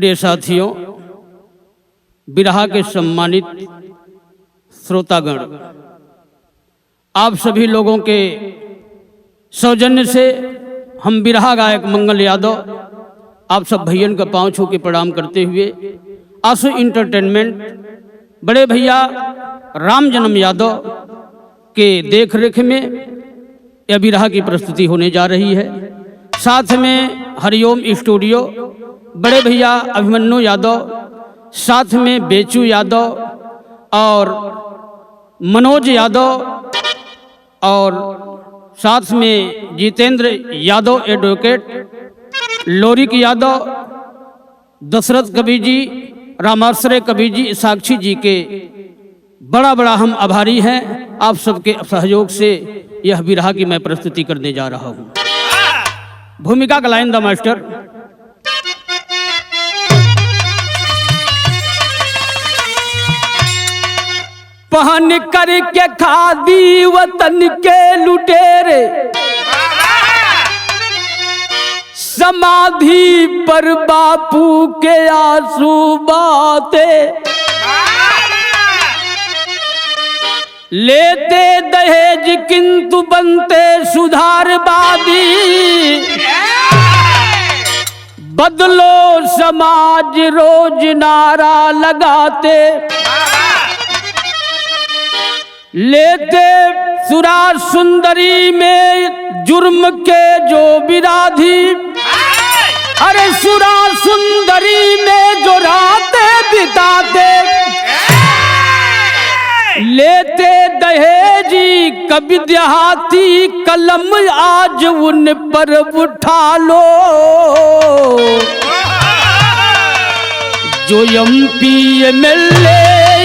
प्रिय साथियों, बिरहा के सम्मानित श्रोतागण, आप सभी लोगों के सौजन्य से हम बिरहा गायक मंगल यादव आप सब भैयन का पांव छू के प्रणाम करते हुए आंसू इंटरटेनमेंट बड़े भैया राम जन्म यादव के देख रेख में यह बिरहा की प्रस्तुति होने जा रही है। साथ में हरिओम स्टूडियो बड़े भैया अभिमन्यु यादव, साथ में बेचू यादव और मनोज यादव और साथ में जितेंद्र यादव एडवोकेट, लोरिक यादव, दशरथ कवि जी, रामाश्रय कवि जी, साक्षी जी के बड़ा हम आभारी हैं। आप सबके सहयोग से यह बिरहा की मैं प्रस्तुति करने जा रहा हूँ। भूमिका का लाइन द मास्टर। पहन करके खादी वतन के लुटेरे, समाधि पर बापू के आंसू बहाते, लेते दहेज किंतु बनते सुधारवादी, बदलो समाज रोज नारा लगाते, लेते सुराज सुंदरी में जुर्म के जो विराधी, अरे सुराज सुंदरी में जो रातें बिताते, लेते दहेजी कभी देहाती कलम आज उन पर उठा लो, जो एमपी एमएलए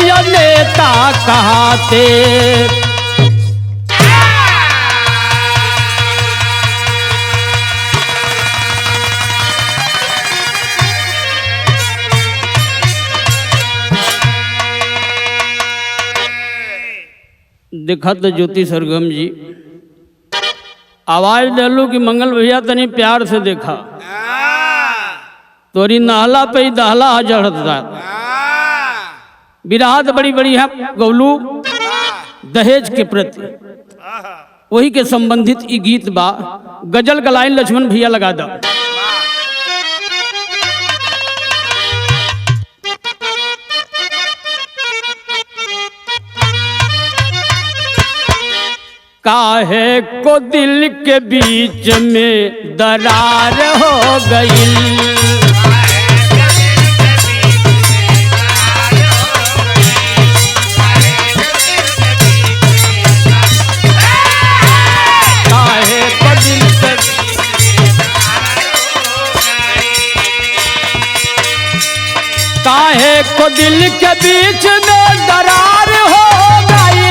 या नेता कहाते। देखा तो ज्योति सरगम जी आवाज डालू कि मंगल भैया तनी प्यार से देखा तोरी नहला पे ही दहला जड़ता। बिरहा तो बड़ी है गौलू दहेज के प्रति, वही के संबंधित ई गीत बा। गजल का लाइन लक्ष्मण भैया लगा दो। काहे को दिल के बीच में दरार हो गई, काहे को दिल के बीच में दरार हो गई,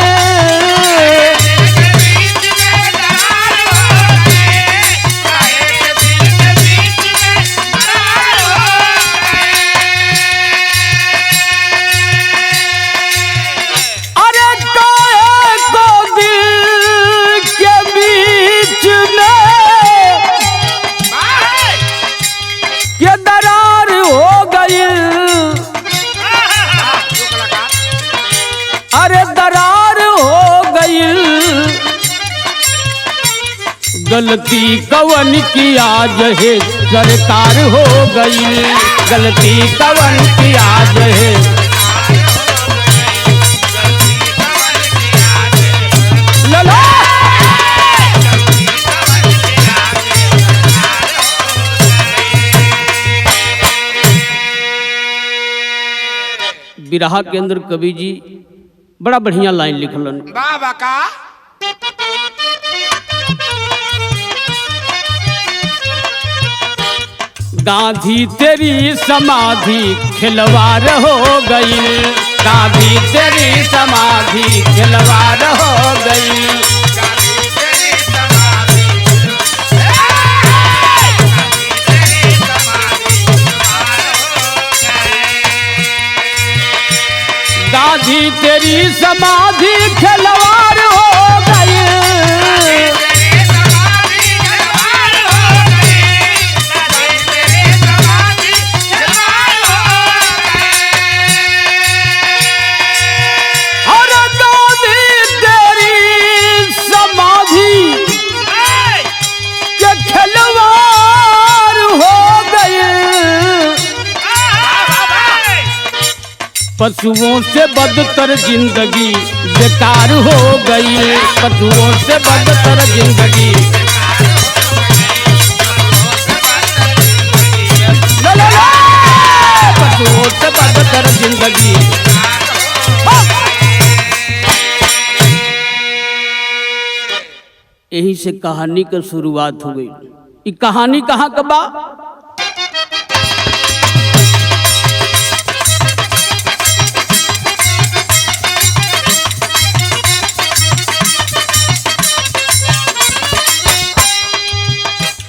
अरे काहे को दिल के बीच में ये दरार हो गई, अरे दरार हो गई, गलती कवन की आज है सरकार हो गई, गलती कवन की आज है। लला बिरहा के अंदर कवि जी बड़ा बढ़िया लाइन लिखलन। बाबा का गांधी तेरी समाधि खिलवाड़ हो गई, गांधी तेरी समाधि खिलवाड़ हो गई, गांधी तेरी समाधि खिलवाड़ हो गई, पशुओं से बदतर जिंदगी बेकार हो गई, पशुओं से बदतर जिंदगी। पशुओं से बदतर जिंदगी। यही से कहानी की शुरुआत हो गई। ये कहानी कहाँ का बा?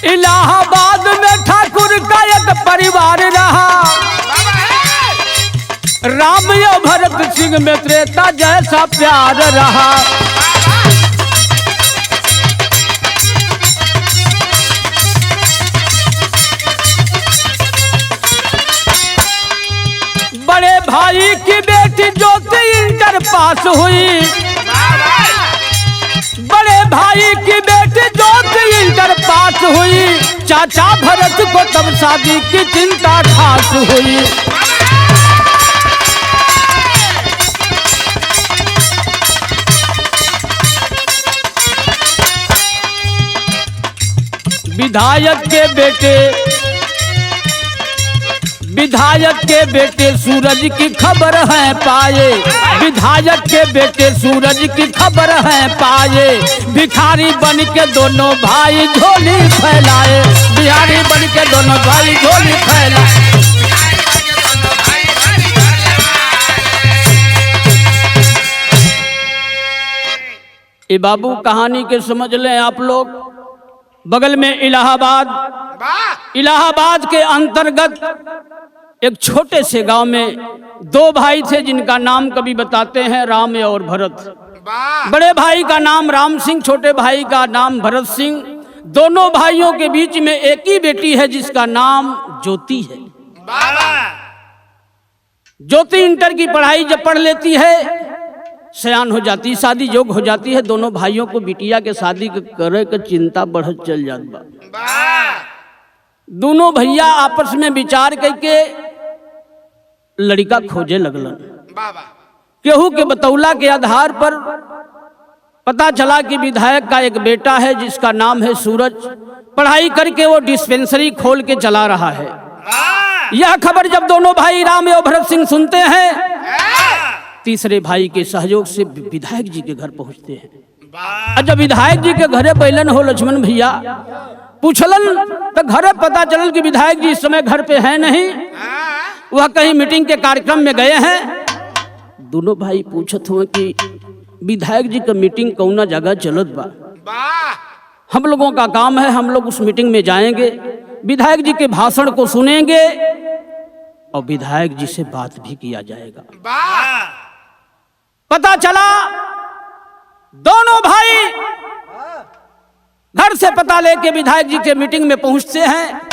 इलाहाबाद में ठाकुर का एक परिवार रहा, राम या भरत सिंह में त्रेता जैसा प्यार रहा। बड़े भाई की बेटी ज्योति इंटर पास हुई, बड़े भाई की बेटी ज्योति इंटर पास हुई। चाचा भरत को तब शादी की चिंता खास हुई। विधायक के बेटे सूरज की खबर है पाए, विधायक के बेटे सूरज की खबर है पाए। भिखारी बन के दोनों भाई झोली फैलाए, बिहारी बन के दोनों भाई झोली फैलाए। ये बाबू कहानी के समझ लें आप लोग। बगल में इलाहाबाद के अंतर्गत एक छोटे से गांव में दो भाई थे जिनका नाम कभी बताते हैं राम और भरत। बड़े भाई का नाम राम सिंह, छोटे भाई का नाम भरत सिंह। दोनों भाइयों के बीच में एक ही बेटी है जिसका नाम ज्योति है। ज्योति इंटर की पढ़ाई जब पढ़ लेती है, सयान हो जाती, शादी योग्य हो जाती है। दोनों भाइयों को बिटिया के शादी करे के चिंता बढ़त चल जात बा। दोनों भैया आपस में विचार करके लड़का खोजे लगलन। केहू के बतौला के आधार पर पता चला कि विधायक का एक बेटा है जिसका नाम है सूरज। पढ़ाई करके वो डिस्पेंसरी खोल के चला रहा है। यह खबर जब दोनों भाई राम और भरत सिंह सुनते हैं, तीसरे भाई के सहयोग से विधायक जी के घर पहुंचते हैं। जब विधायक जी के घरे बैलन हो लक्ष्मण भैया, पूछलन तो घरे पता चलल कि विधायक जी इस समय घर पे है नहीं, वह कहीं मीटिंग के कार्यक्रम में गए हैं। दोनों भाई पूछत हुए कि विधायक जी का मीटिंग कौना जगह चलत बा, हम लोगों का काम है, हम लोग उस मीटिंग में जाएंगे, विधायक जी के भाषण को सुनेंगे और विधायक जी से बात भी किया जाएगा। पता चला दोनों भाई घर से पता लेके विधायक जी के मीटिंग में पहुंचते हैं।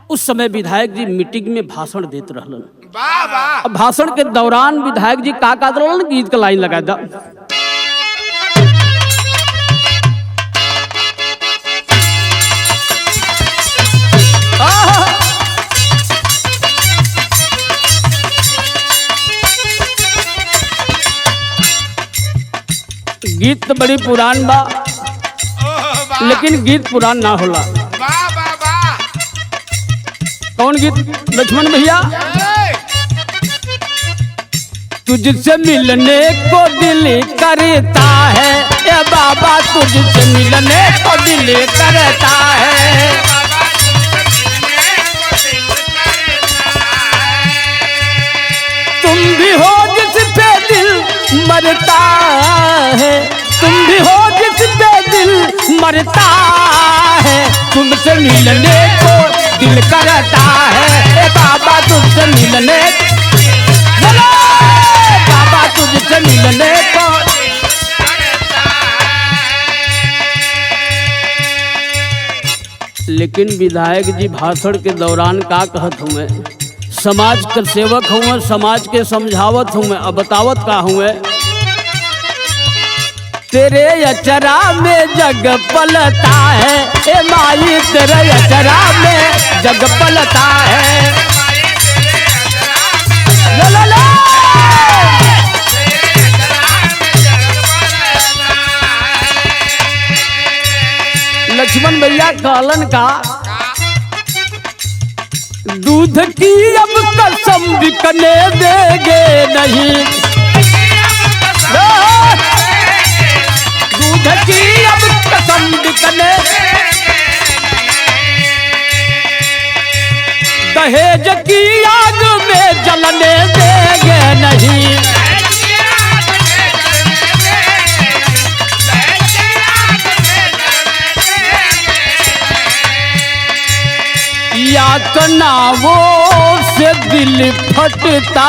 उस समय विधायक जी मीटिंग में भाषण देते रहलन। अब भाषण के दौरान विधायक जी का रहलन, गीत का लाइन लगा दा। गीत तो बड़ी पुरान बा, लेकिन गीत पुरान ना होला। कौन गीत लक्ष्मण भैया? तुझसे मिलने को दिल करता है, ए बाबा तुझसे मिलने को दिल करता है। तुम भी हो जिस पे दिल मरता है, तुम भी हो जिस पे दिल मरता है। तुमसे मिलने को दिल करता है, बाबा तुझसे मिलने, बाबा तुझसे मिलने को। लेकिन विधायक जी भाषण के दौरान का कहत हुए, समाज के सेवक हुए, समाज के समझावत हुए, अब बतावत का हुए, तेरे अचरा में जग पलता है, ए माई तेरे अचरा में जग पलता है। ला ला ला। लक्ष्मण भैया कहलन का दूध की अब कसम बिकने देंगे नहीं, दूध की अब कसम बिकने, दहेज की आग में जलने देंगे नहीं, या तनावों से दिल फटता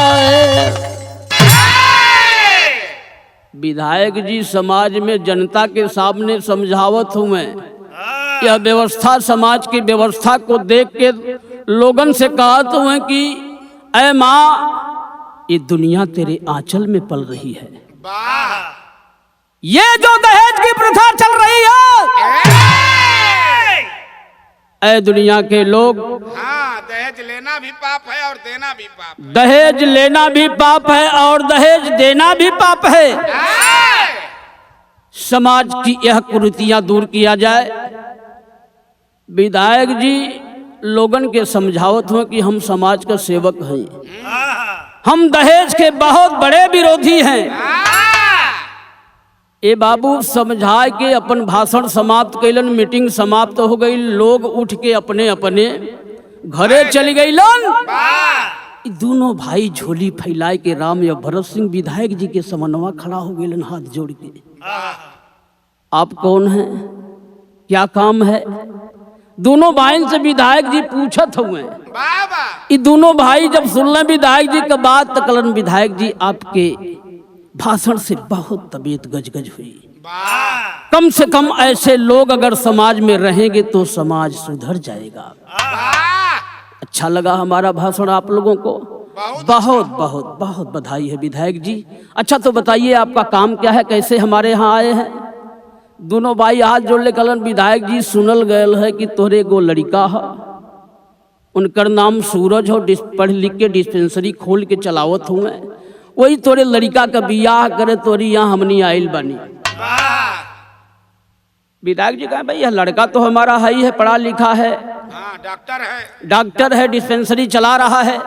है। विधायक जी समाज में जनता के सामने समझावत हूं मैं, यह व्यवस्था समाज की व्यवस्था को देख के लोगन से कहत हूं कि ऐ माँ ये दुनिया तेरे आंचल में पल रही है। ये जो दहेज की प्रथा चल रही है, ऐ दुनिया के लोग, हाँ, दहेज लेना भी पाप है और देना भी पाप है। दहेज लेना भी पाप है और दहेज देना भी पाप है। समाज की यह कुरीतियां दूर किया जाए। विधायक जी लोगन के समझावत हो कि हम समाज का सेवक हैं, हम दहेज के बहुत बड़े विरोधी हैं। ए बाबू समझा के अपन भाषण समाप्त कैलन, मीटिंग समाप्त हो गई, लोग उठ के अपने अपने घरे चली गईलन। दोनों भाई झोली फैलाए के राम या भरत सिंह विधायक जी के समन्वय खड़ा हो गए हाथ जोड़ के। आप कौन हैं, क्या काम है? दोनों भाई से विधायक जी पूछत हुए। ये दोनों भाई जब सुनले विधायक जी का बात तो कलन विधायक जी आपके भाषण से बहुत तबीयत गजगज हुई। कम से कम ऐसे लोग अगर समाज में रहेंगे तो समाज सुधर जाएगा। अच्छा लगा हमारा भाषण आप लोगों को, बहुत बहुत बहुत बधाई है विधायक जी। अच्छा तो बताइए आपका काम क्या है, कैसे हमारे यहाँ आए हैं? दोनों भाई हाथ जोड़ ले कलन विधायक जी सुनल गयल है कि तोरे गो लड़का है, उनकर नाम सूरज हो, पढ़ लिख के डिस्पेंसरी खोल के चलावत हूँ मैं, वही तोरे लड़का का बियाह करे तोरी यहाँ हमनी आइल बानी। विधायक जी कहा भाई यह लड़का तो हमारा है ही है, पढ़ा लिखा है, डॉक्टर है, डिस्पेंसरी चला रहा है।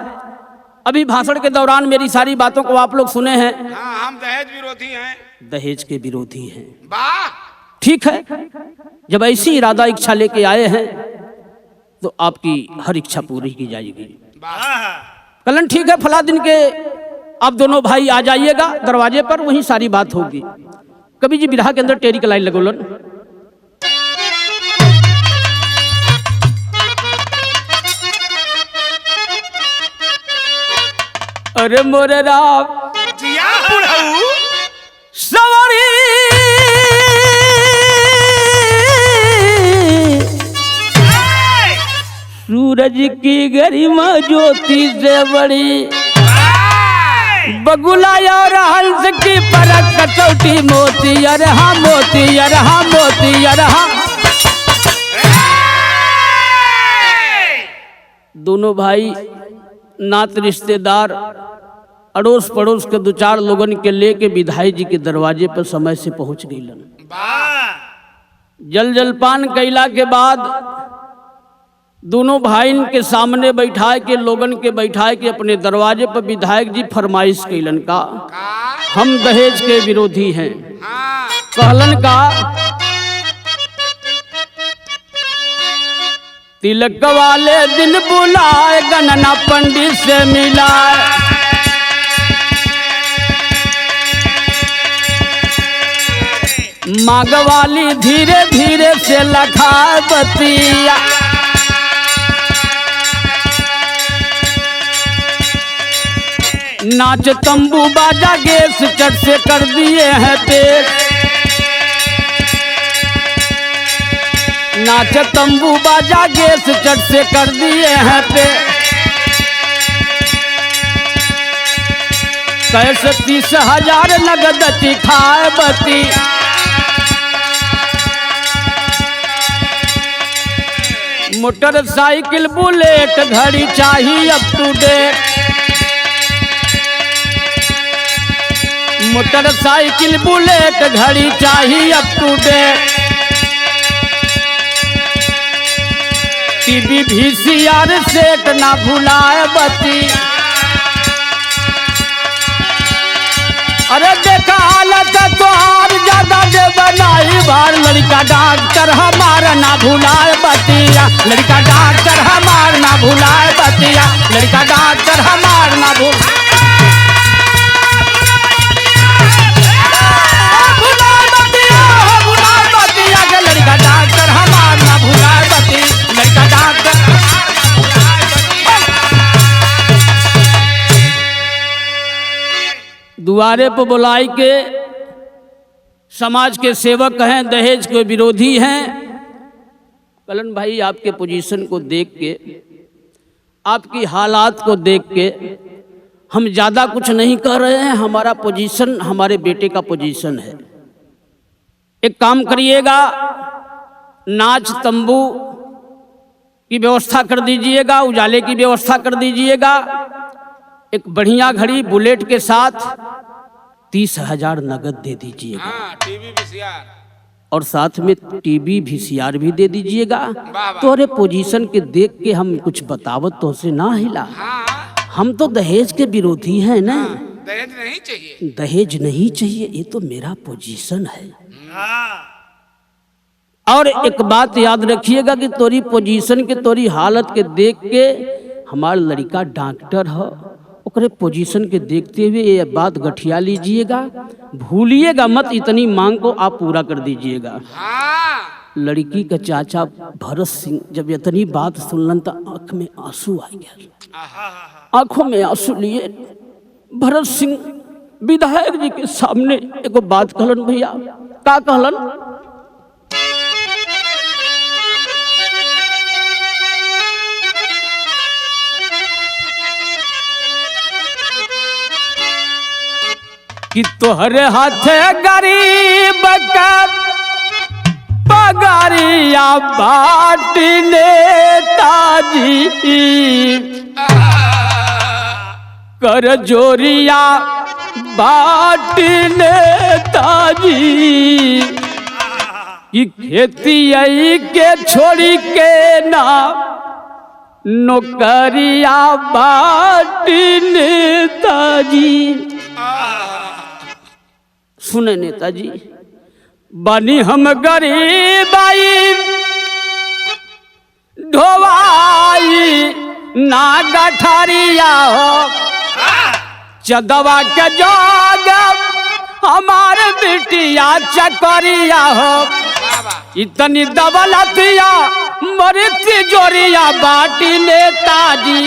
अभी भाषण के दौरान मेरी सारी बातों को आप लोग सुने हैं। हम दहेज विरोधी हैं, दहेज के विरोधी हैं। ठीक है, जब ऐसी इरादा इच्छा लेके आए हैं तो आपकी हर इच्छा पूरी की जाएगी। कलन ठीक है, फला दिन के आप दोनों भाई आ जाइएगा दरवाजे पर, वहीं सारी बात होगी। कभी जी बिरहा के अंदर टेरी का लाइन लगोलन। अरे मोरे राम सवारी सूरज की गरिमा ज्योति से बड़ी, बगुला और हंस की परख कटौती मोती, अरे हाँ मोती, अरे हाँ मोती, अरे हाँ। दोनों भाई नात रिश्तेदार अड़ोस पड़ोस के दो चार लोगन के लेके विधायक जी के दरवाजे पर समय से पहुंच गईलन। जल जलपान कैला के बाद दोनों भाई के सामने बैठाए के लोगन के बैठाए के अपने दरवाजे पर विधायक जी फरमाइश कैलन का हम दहेज के विरोधी हैं। कहलन का तिलक वाले दिन बुलाए गणना पंडित से मिलाए, मांग वाली धीरे धीरे से लखा बतिया, नाच तंबू बाजा गैस चट से कर दिए हैं पेट, नाच तंबू बाजा गैस चट से कर दिए हैं पेट। कैसे 30,000 नगद चिखाए बती, मोटरसाइकिल बुलेट घड़ी चाहिए up to date, motorcycle bullet घड़ी चाहिए up to date. TV VCR set ना भुलाए बतिया। अरे देखा हालत तोहार ज्यादा दे बनाई बार, लड़का डॉक्टर हमारा ना भुलाए बतिया, लड़का डॉक्टर हमार ना भुलाए बतिया, लड़का डॉक्टर हमार ना भुलाए बतिया, लड़का डॉक्टर हमार ना भुलाए बतिया, लड़का डॉक्टर। दुआरे पर बुलाई के समाज के सेवक हैं, दहेज के विरोधी हैं। कलन भाई आपके पोजीशन को देख के, आपकी हालात को देख के हम ज़्यादा कुछ नहीं कह रहे हैं। हमारा पोजीशन हमारे बेटे का पोजीशन है। एक काम करिएगा, नाच तंबू की व्यवस्था कर दीजिएगा, उजाले की व्यवस्था कर दीजिएगा, एक बढ़िया घड़ी बुलेट के साथ 30,000 नगद दे दीजिएगा। हाँ, टीवी VCR और साथ में टीवी VCR भी दे दीजिएगा। तोरे पोजीशन के देख के हम कुछ बतावत तो से ना हिला। हाँ, हम तो दहेज के विरोधी हैं ना। दहेज नहीं चाहिए, दहेज नहीं चाहिए, ये तो मेरा पोजीशन है। और एक बात याद रखिएगा कि तोरी पोजीशन के, तोरी हालत के देख के हमारा लड़का डॉक्टर है, ओकरे पोजीशन के देखते हुए ये बात गठिया लीजिएगा, भूलिएगा मत। इतनी मांग को आप पूरा कर दीजिएगा। हाँ, लड़की का चाचा भरत सिंह जब इतनी बात सुनलन तो आंख में आंसू आ गया। आंखों में आंसू लिए भरत सिंह विधायक जी के सामने एगो बात कहलन। भैया का कहलन? कि तोहरे हाथे गरीब का पगारिया बाटी नेताजी, कर जोरिया बाटी नेताजी, कि खेती के छोड़ी के ना नौकरिया बाटी नेताजी। सुने नेताजी, बनी हम गरीब आई ढोवाई ना गठरिया हो, चदवा के जोग हमारे बिटिया चकरिया हो, इतनी दबलतिया मरती जोरिया बाटी नेताजी,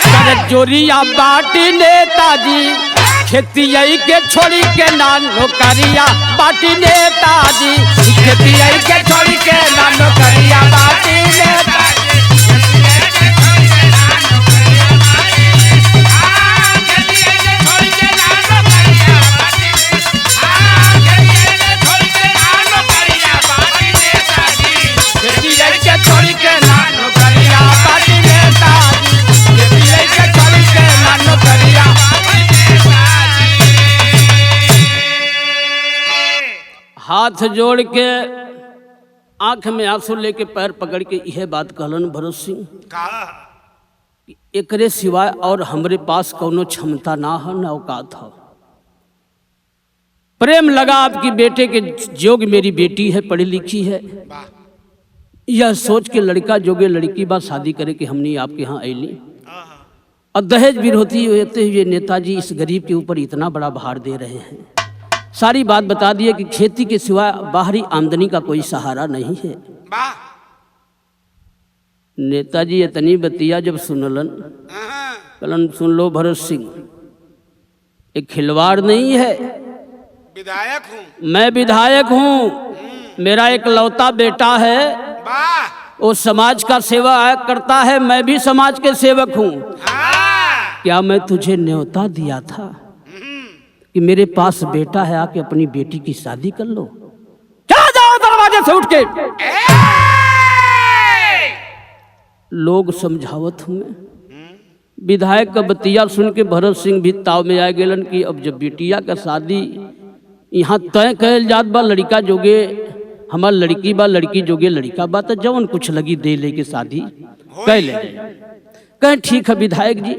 कर जोरिया बाटी नेताजी, खेती के छोड़ी के ना नौकरिया बाटी नेताजी, खेती के छोड़ी के ना नौकरिया बाटी नेताजी। हाथ जोड़ के आंख में आंसू लेके पैर पकड़ के यह बात कहलन भरत सिंह, एकरे सिवाय और हमरे पास कोनो क्षमता ना है ना औकात है। प्रेम लगा आपकी बेटे के जोग, मेरी बेटी है, पढ़ी लिखी है, यह सोच के लड़का जोगे लड़की बात शादी करे कि हमने आपके यहाँ ऐली। और दहेज विरोधी होते हुए नेताजी इस गरीब के ऊपर इतना बड़ा भार दे रहे हैं। सारी बात बता दिए कि खेती के सिवा बाहरी आमदनी का कोई सहारा नहीं है। नेताजी इतनी बतिया जब सुनलन, कलन सुन लो भरत सिंह, एक खिलवाड़ नहीं है, विधायक हूँ मैं, विधायक हूँ, मेरा एक लौता बेटा है, वो समाज का सेवा करता है, मैं भी समाज के सेवक हूँ। क्या मैं तुझे न्योता दिया था कि मेरे पास बेटा है, आके अपनी बेटी की शादी कर लो? चला जाओ दरवाजे से उठ के। लोग समझावत हूँ मैं। विधायक का बतिया सुन के भरत सिंह भी ताव में आ गेलन कि अब जब बेटिया का शादी यहाँ तय कहल जात बा, लड़का जोगे हमार लड़की बा, लड़की जोगे लड़का बा, तो जवन कुछ लगी दे ले के शादी कह ले। कहें ठीक है विधायक जी,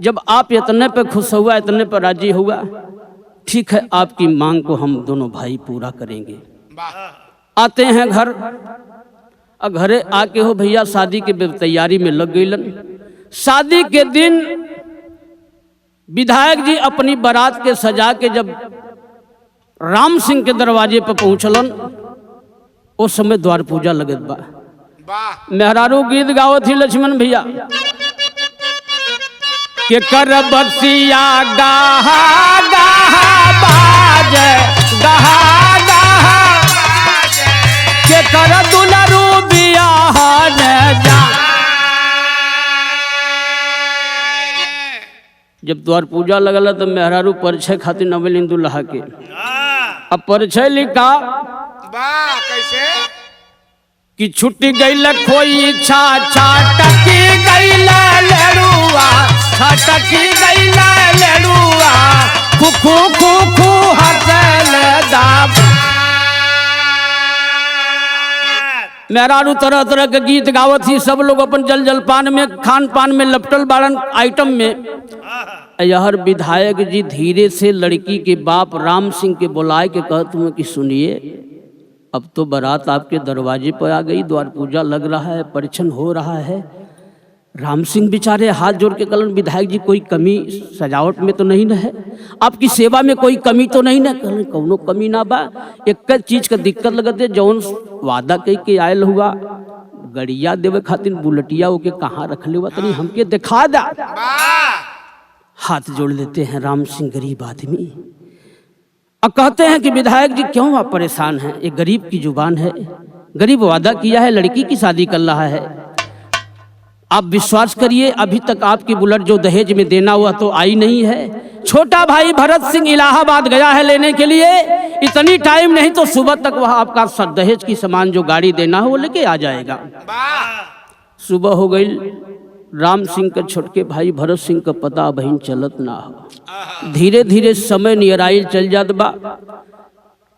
जब आप इतने पे खुश हुआ, इतने पे राजी हुआ, ठीक है आपकी मांग को हम दोनों भाई पूरा करेंगे। वाह आते हैं घर, और घरे आके हो भैया शादी के तैयारी में लग गईलन। शादी के दिन विधायक जी अपनी बारात के सजा के जब राम सिंह के दरवाजे पर पहुंचलन, उस समय द्वार पूजा लगत बा। वाह मेहरारू गीत गावत थी लक्ष्मण भैया के कर बसिया गाहा गाहा बाजे गाहा गाहा के कर दुलरू बियाहन जा। जब द्वार पूजा लगल तो मेहरारू परिचय खातिर नवेलिन दुल्हा के अब परिचय लिखा। वाह कैसे कि छुट्टी गई खोई छा छाटकी गई लेड़ुआ छाटकी गई लेड़ुआ खुखू खुखू हंसल दाब। मेहरारू तरह तरह के गीत गावत ही, सब लोग अपन जल जलपान में खान पान में लपटल बाड़न आइटम में। यहर विधायक जी धीरे से लड़की के बाप राम सिंह के बुलाए के कहत हुए कि सुनिए, अब तो बारात आपके दरवाजे पर आ गई, द्वार पूजा लग रहा है, परिछन हो रहा है। राम सिंह बेचारे हाथ जोड़ के कहलन विधायक जी कोई कमी सजावट में तो नहीं न है, आपकी सेवा में कोई कमी तो नहीं न? कहलन कौनो कमी ना बा, एक चीज का दिक्कत लगत है, जौन वादा कह के आयल हुआ गड़िया देवे खातिर बुलटिया ओके कहाँ रखले हुआ तनी हमके दिखा दा। हाथ जोड़ लेते हैं राम सिंह गरीब आदमी और कहते हैं कि विधायक जी क्यों आप परेशान हैं, एक गरीब की जुबान है, गरीब वादा किया है, लड़की की शादी कर रहा है, आप विश्वास करिए अभी तक आपकी बुलेट जो दहेज में देना हुआ तो आई नहीं है। छोटा भाई भरत सिंह इलाहाबाद गया है लेने के लिए, इतनी टाइम नहीं तो सुबह तक वह आपका दहेज की सामान जो गाड़ी देना है वो लेके आ जाएगा। सुबह हो गई, राम सिंह के छोटके भाई भरत सिंह का पता बहन चलत ना हो। धीरे धीरे समय नियराइल चल जात बा।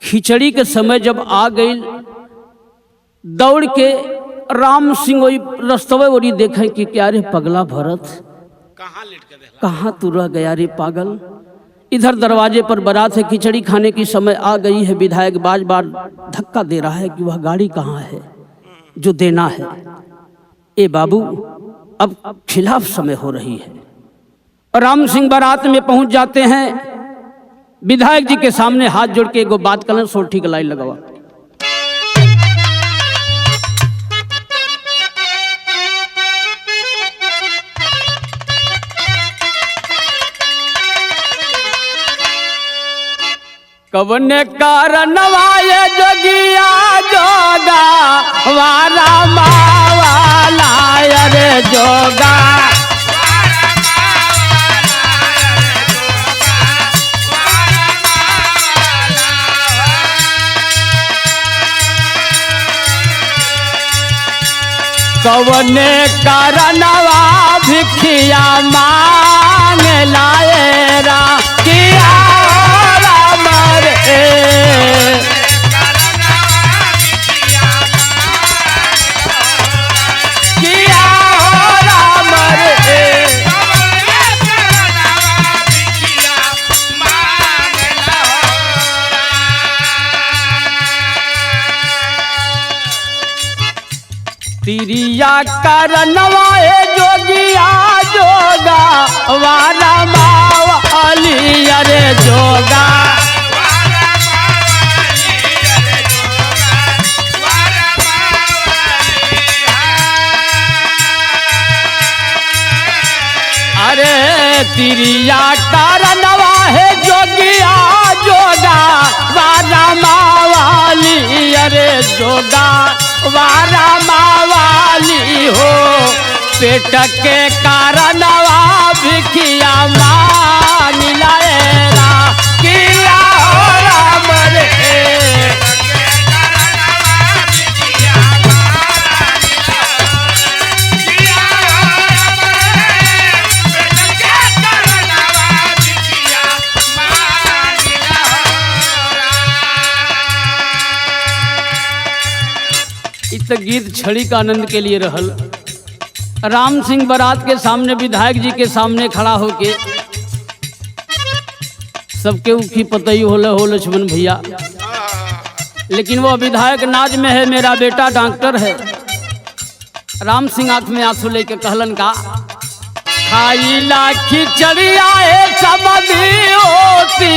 खिचड़ी के समय जब आ गई, दौड़ के राम सिंह वही रस्तवे वही देखे कि क्या रे पगला भरत कहाँ तू रह गया रे पागल। इधर दरवाजे पर बारात है, खिचड़ी खाने की समय आ गई है। विधायक बार बार धक्का दे रहा है कि वह गाड़ी कहाँ है जो देना है। ए बाबू अब खिलाफ समय हो रही है। राम सिंह बारात में पहुंच जाते हैं। विधायक जी के सामने हाथ जोड़ के एगो बात करें, सोठी का लाइन लगावा। कवने कारणवाए जोगिया जोगा वाला मावाला रे जोगा कवने कारणवा भिखिया मांग लाए रा किया तिरिया करनवा जोगिया जोगा वाला मावाली अरे जोगा अरे तिरिया करनवा है जोगिया जोगा वाला मावाली अरे जोगा वारा मावाली हो। पेट के कारणवा भिखिया मान लाएरा किया राम रे। इस गीत छड़ी का आनंद के लिए रहल। राम सिंह बारात के सामने विधायक जी के सामने खड़ा होके सबके उखी पतई होले हो लक्ष्मण भैया, लेकिन वो विधायक नाज में है, मेरा बेटा डॉक्टर है। राम सिंह आंख में आंसू लेके कहलन का खाईला खिचड़िया समझी होती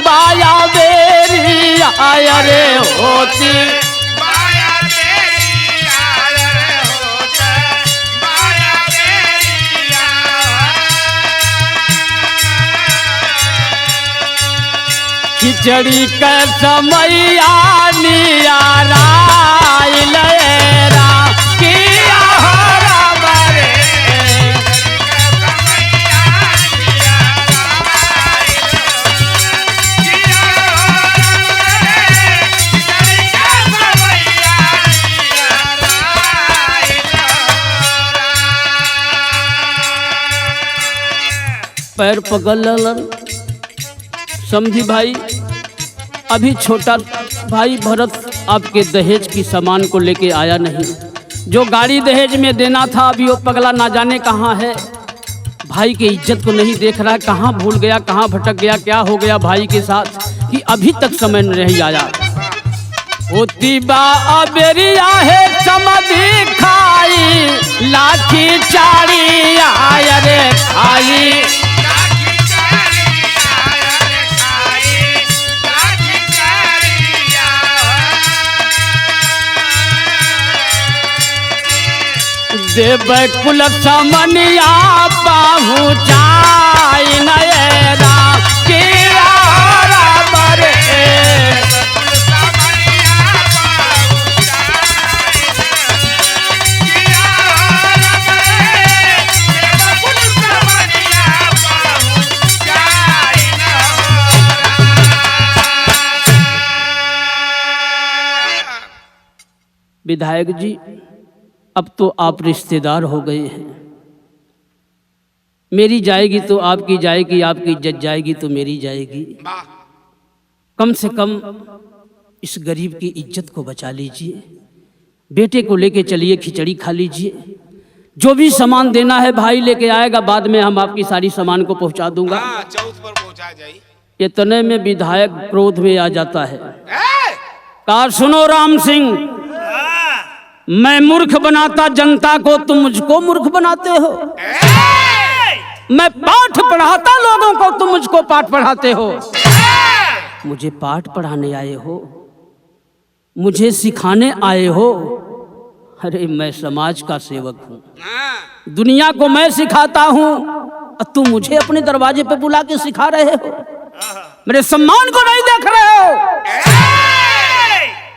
बाया बेरी आया रे होती बाया तेरी आयर होते, बाया तेरी खिचड़ी का समैया नियारा लेरा किया बरे पैर पकड़ ललन। समझी भाई, अभी छोटा भाई भरत आपके दहेज की सामान को लेके आया नहीं। जो गाड़ी दहेज में देना था अभी वो पगला ना जाने कहाँ है। भाई के इज्जत को नहीं देख रहा, कहाँ भूल गया, कहाँ भटक गया, क्या हो गया भाई के साथ कि अभी तक समय नहीं आया। होती बा अबेरिया है समझी खाई लाठी चाड़ी आया रे खाई देव कुल समनिया पहुँचाई नयरा किया बरे विधायक जी, अब तो आप रिश्तेदार हो गए हैं। मेरी जाएगी तो आपकी जाएगी, आपकी इज्जत जाएगी तो मेरी जाएगी। कम से कम इस गरीब की इज्जत को बचा लीजिए। बेटे को लेके चलिए, खिचड़ी खा लीजिए। जो भी सामान देना है भाई लेके आएगा, बाद में हम आपकी सारी सामान को पहुंचा दूंगा। चौथ पर पहुंचा जाए। इतने में विधायक क्रोध में आ जाता है। कहा सुनो राम सिंह, मैं मूर्ख बनाता जनता को, तुम मुझको मूर्ख बनाते हो। मैं पाठ पढ़ाता लोगों को, तुम मुझको पाठ पढ़ाते हो। मुझे पाठ पढ़ाने आए हो, मुझे सिखाने आए हो। अरे मैं समाज का सेवक हूँ, दुनिया को मैं सिखाता हूँ, तुम मुझे अपने दरवाजे पे बुला के सिखा रहे हो। मेरे सम्मान को नहीं देख रहे हो।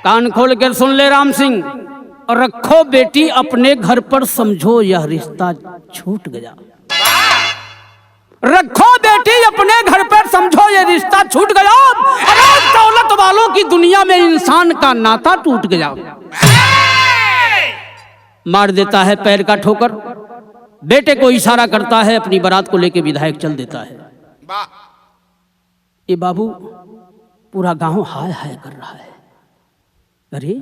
कान खोल कर सुन ले राम सिंह, और रखो बेटी अपने घर पर, समझो यह रिश्ता छूट गया। रखो बेटी अपने घर पर, समझो यह रिश्ता छूट गया। अरे दौलत वालों की दुनिया में इंसान का नाता टूट गया। मार देता है पैर का ठोकर। बेटे को इशारा करता है, अपनी बारात को लेके विधायक चल देता है। ये बाबू पूरा गांव हाय हाय कर रहा है। अरे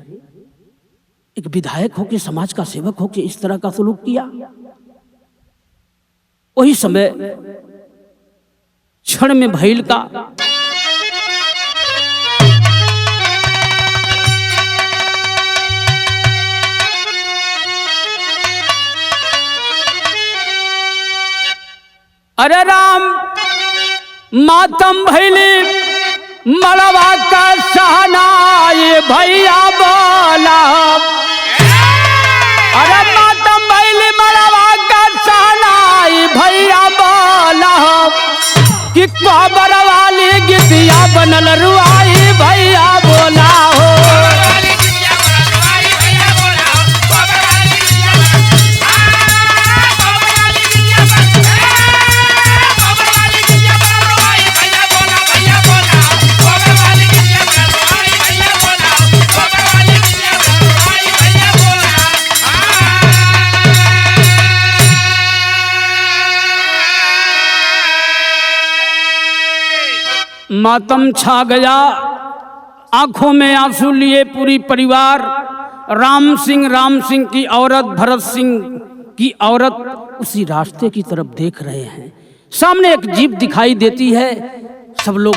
एक विधायक होके, समाज का सेवक होके इस तरह का सलूक किया। वही समय क्षण में भइल का अरे राम मातम भैली मड़वा का सहनाई भैया बोला। अरे मातम भैली मड़वा का सहनाई भैया बोला कि कबर वाली गिद्दिया बनल रुआई भैया बोला हो। मातम छा गया, आंखों में आंसू लिए पूरी परिवार। राम सिंह की औरत, भरत सिंह कि औरत उसी रास्ते की तरफ देख रहे हैं। सामने एक जीप दिखाई देती है, सब लोग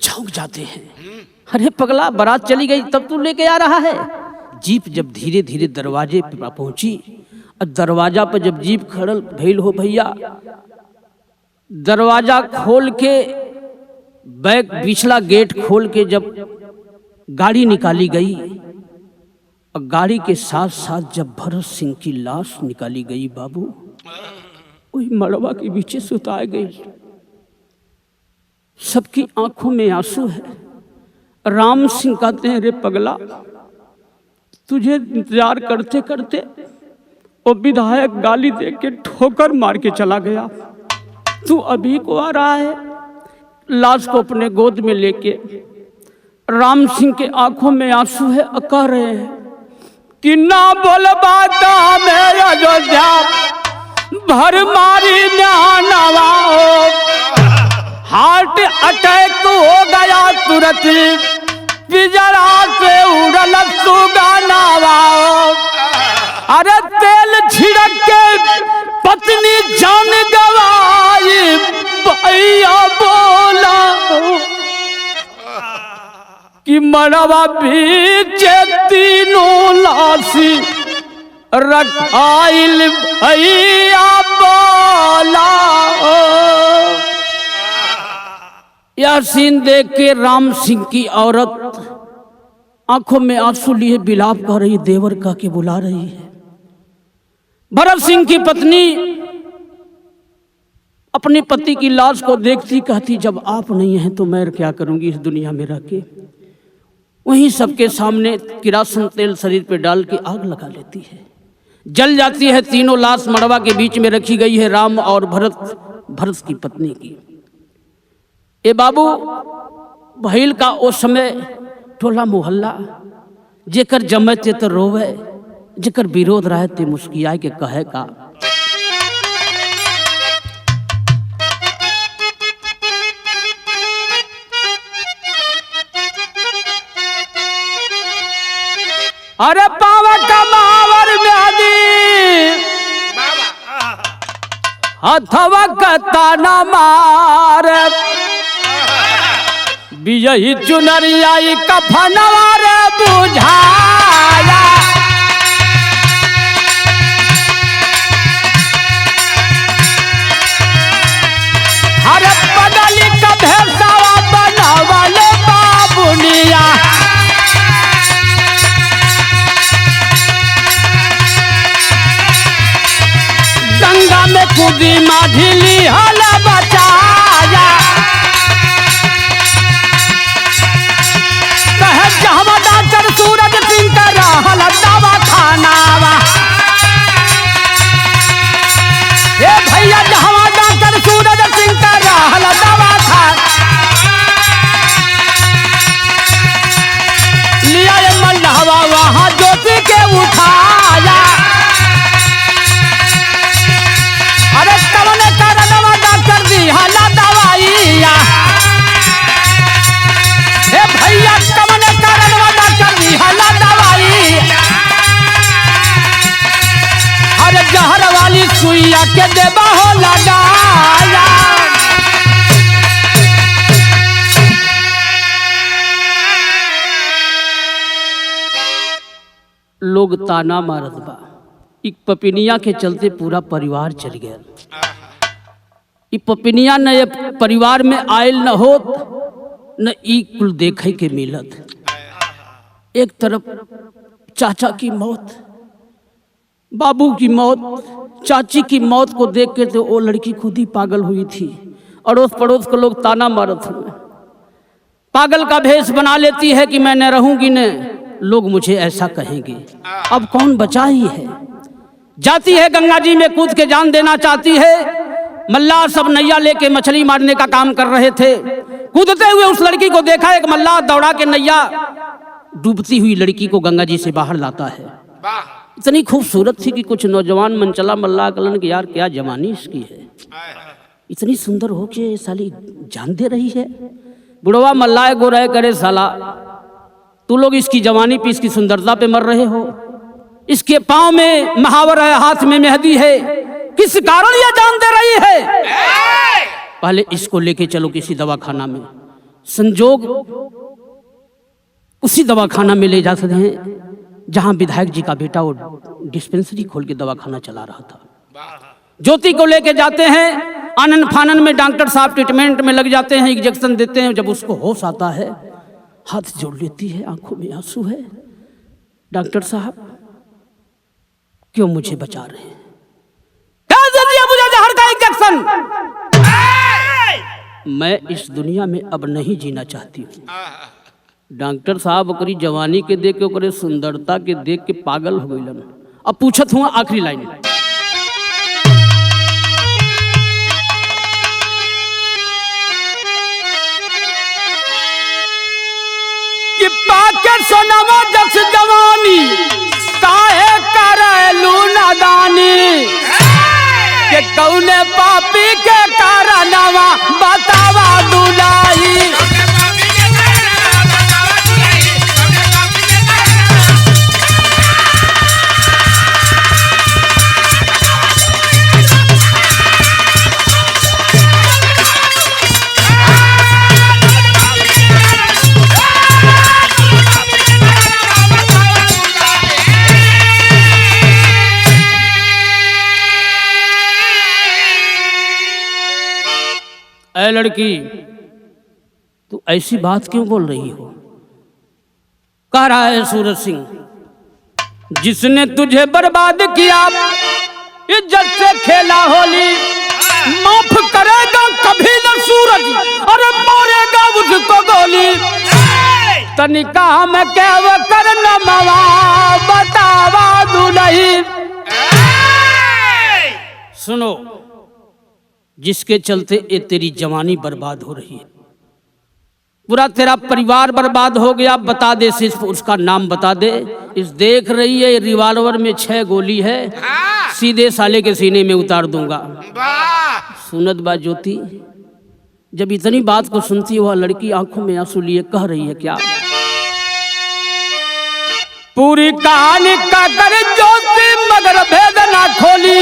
चौंक जाते हैं। अरे पगला, बारात चली गई तब तू लेके आ रहा है। जीप जब धीरे धीरे दरवाजे पर पहुंची और दरवाजा पर जब जीप खड़ल भइल हो भैया, दरवाजा खोल के बैक पिछला गेट खोल के जब गाड़ी निकाली गई और गाड़ी के साथ साथ जब भरत सिंह की लाश निकाली गई बाबू, वही मड़वा के पीछे सुताई गई। सबकी आंखों में आंसू है। राम सिंह कहते हैं, रे पगला, तुझे इंतजार करते करते वो विधायक गाली दे के ठोकर मार के चला गया। तू अभी को आ रहा है। लाश को अपने गोद में लेके राम सिंह के आंखों में आंसू है, कह रहे हैं कि ना बोलबाता मेरा अयोध्या भर मारी नवा, हार्ट अटैक हो गया तुरंत, पिजरा से उड़ल सुगानावा। अरे तेल छिड़क के पत्नी जान गवाई, भैया बोला कि मरवा बीच तीनों लाशी रखाइल, भैया बोला। यह सीन देख के राम सिंह की औरत आंखों में आंसू लिए बिलाप कर रही, देवर कह के बुला रही है। भरत सिंह की पत्नी अपने पति की लाश को देखती कहती, जब आप नहीं हैं तो मैं क्या करूंगी इस दुनिया में रह के। वहीं सबके सामने किरासन तेल शरीर पे डाल के आग लगा लेती है, जल जाती है। तीनों लाश मड़वा के बीच में रखी गई है, राम और भरत की पत्नी की। ए बाबू, भइल का उस समय टोला मोहल्ला, जेकर जमते तो रोवे, जेकर विरोध रहे ते मुस्कियाए के कहे का। अरे पावा कमावर में आदि हथवा कताना मार, बिजही चुनरिया कफनवा रे बुझाया। अरे बदली का भेसावा बनावल बाबुनिया, गंगा में कूदी माढ़िली हल बचाया। जहवा डॉक्टर सूरज सिंह का रहल दवा खानावा, ए भैया जहवा डॉक्टर सूरज सिंह का रहल दवा खाना, लिया ये मल्हवा वहाँ ज्योति के उठाया। अरे कवन करनवा डॉक्टर दी हला दवाइया, ए भैया कवन करनवा डॉक्टर दी हला दवाई। अरे जहर वाली सुइया के देबा हो लगाया। लोग ताना मारत बा, एक पपिनिया के चलते पूरा परिवार चल गया। ई पपिनिया न ये परिवार में आयल न होत, न ई कुल देखे के मिलत। एक तरफ चाचा की मौत, बाबू की मौत, चाची की मौत को देख के तो वो लड़की खुद ही पागल हुई थी। अड़ोस पड़ोस के लोग ताना मारत हुए, पागल का भेष बना लेती है कि मैं न रहूंगी न, लोग मुझे ऐसा कहेंगे। अब कौन बचा ही है। जाती है गंगा जी में कूद के जान देना चाहती है। मल्लाह सब नैया लेके मछली मारने का काम कर रहे थे। कूदते हुए उस लड़की को देखा, एक मल्लाह दौड़ा के नैया डूबती हुई लड़की को गंगा जी से बाहर लाता है। इतनी खूबसूरत थी कि कुछ नौजवान मनचला मल्लाह कलन कि यार क्या जवानी इसकी है, इतनी सुंदर हो के साली जान दे रही है। बुढ़वा मल्लाह गोरे करे, साला तू लोग इसकी जवानी पे इसकी सुंदरता पे मर रहे हो, इसके पांव में महावर है, हाथ में मेहंदी है, किस कारण यह जान दे रही है? पहले इसको लेके चलो किसी दवाखाना में। संजोग उसी दवाखाना में ले जा सकते हैं जहां विधायक जी का बेटा वो डिस्पेंसरी खोल के दवाखाना चला रहा था। ज्योति को लेके जाते हैं, आनन फानन में डॉक्टर साहब ट्रीटमेंट में लग जाते हैं, इंजेक्शन देते हैं। जब उसको होश आता है, हाथ जोड़ लेती है, आंखों में आंसू है। डॉक्टर साहब क्यों मुझे बचा रहे हैं? क्या दे दिया मुझे जहर का इंजेक्शन? मैं इस दुनिया में अब नहीं जीना चाहती हूँ। डॉक्टर साहब ओकरी जवानी के देख के, ओकरे सुंदरता के देख के पागल हो गइलन। अब पूछत हुआ आखिरी लाइन, कि पाके सोनामा जस जवानी काहे करलू नादानी, के कौने पापी के कारणवा बतावा दुलाई। ऐ लड़की, तू ऐसी बात क्यों बोल रही हो? कह रहा है सूरज सिंह, जिसने तुझे बर्बाद किया, इज्जत से खेला होली, माफ करेगा कभी न सूरज, अरे मारेगा उसको गोली। तनिका में क्या वो करना मवा बतावा दुलही। सुनो, जिसके चलते ये तेरी जवानी बर्बाद हो रही है, पूरा तेरा परिवार बर्बाद हो गया। बता दे, सिर्फ उसका नाम बता दे। इस देख रही है रिवॉल्वर में 6 गोली है, सीधे साले के सीने में उतार दूंगा। सुनत बा ज्योति, जब इतनी बात को सुनती है, वह लड़की आंखों में आंसू लिए कह रही है क्या? पूरी कहानी का कर ज्योति मगर भेद ना खोली,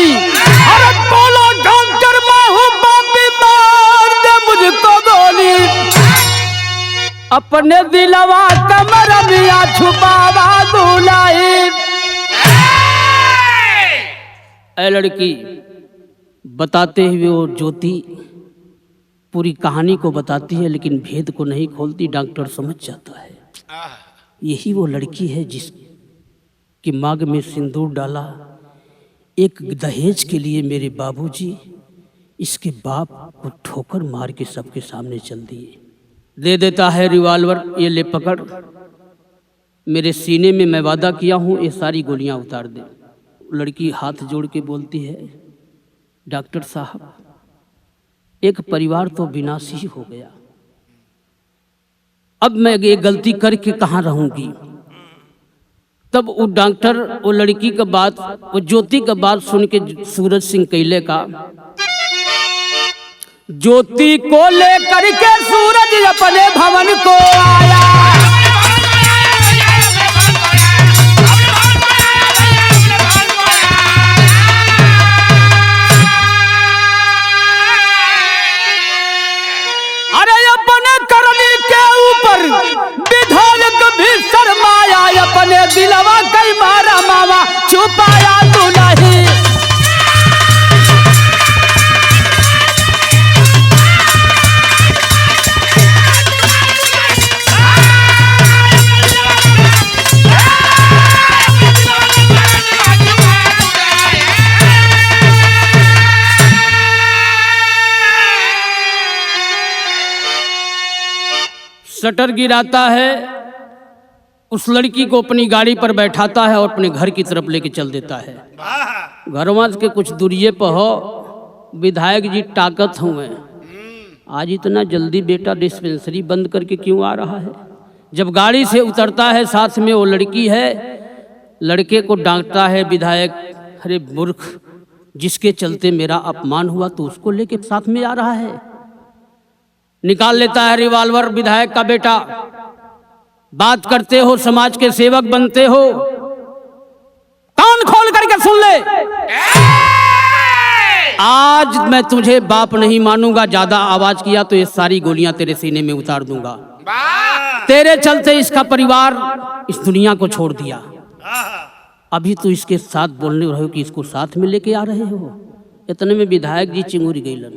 अरे बोलो डॉक्टर माहू बापी मार दे मुझको गोली, अपने दिलवा कमर मिया छुपावा दुलाई। ऐ लड़की, बताते हुए वो ज्योति पूरी कहानी को बताती है, लेकिन भेद को नहीं खोलती। डॉक्टर समझ जाता है यही वो लड़की है जिसकी मांग में सिंदूर डाला एक दहेज के लिए मेरे बाबूजी इसके बाप को ठोकर मार के सबके सामने चल दिए। दे देता है रिवॉल्वर, ये ले पकड़, मेरे सीने में मैं वादा किया हूँ ये सारी गोलियां उतार दे। लड़की हाथ जोड़ के बोलती है, डॉक्टर साहब एक परिवार तो विनाशी हो गया, अब मैं ये गलती करके कहाँ रहूंगी। तब वो डॉक्टर वो लड़की का बात, वो ज्योति का बात सुन के सूरज सिंह कैले का, ज्योति को लेकर के सूरज अपने भवन को आया। अरे अपने करनी के ऊपर विधायक भी शर्माया, अपने दिलवा कई मारा मावा छुपाया तू नहीं। शटर गिराता है, उस लड़की को अपनी गाड़ी पर बैठाता है और अपने घर की तरफ लेके चल देता है। घरवास के कुछ दूरिये पर हो विधायक जी ताकत हुए, आज इतना जल्दी बेटा डिस्पेंसरी बंद करके क्यों आ रहा है। जब गाड़ी से उतरता है, साथ में वो लड़की है, लड़के को डांटता है विधायक, अरे मूर्ख, जिसके चलते मेरा अपमान हुआ तो उसको लेके साथ में आ रहा है। निकाल लेता है रिवॉल्वर विधायक का बेटा, बात करते हो, समाज के सेवक बनते हो, कान खोल करके सुन ले, आज मैं तुझे बाप नहीं मानूंगा। ज्यादा आवाज किया तो ये सारी गोलियां तेरे सीने में उतार दूंगा। तेरे चलते इसका परिवार इस दुनिया को छोड़ दिया। अभी तो इसके साथ बोलने रहे हो कि इसको साथ में लेके आ रहे हो। इतने में विधायक जी चिंगूरी गईलन,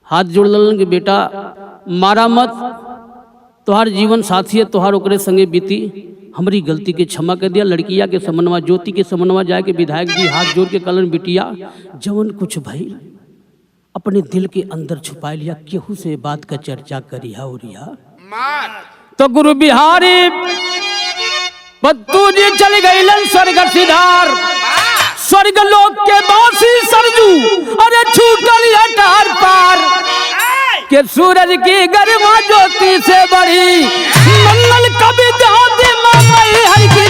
हाथ जोड़ लन कि बेटा मारा मत, तुहार जीवन साथी है, तुहार ओकरे संगे बीती, हमारी गलती के क्षमा कर दिया। लड़किया के समनवा, ज्योति के समनवा जाए के विधायक जी हाथ जोड़ के कलन, बिटिया जवन कुछ भई अपने दिल के अंदर छुपा लिया, केहू से बात का चर्चा करिया उरिया। तो गुरु बिहारी बत्तू जी चल गईलन स्वर्ग सिधार, स्वर्ग लोक के बासी सरजू, अरे छूटल हटार पार के सूरज की गर्मा ज्योति से बड़ी मंगल कवि हर की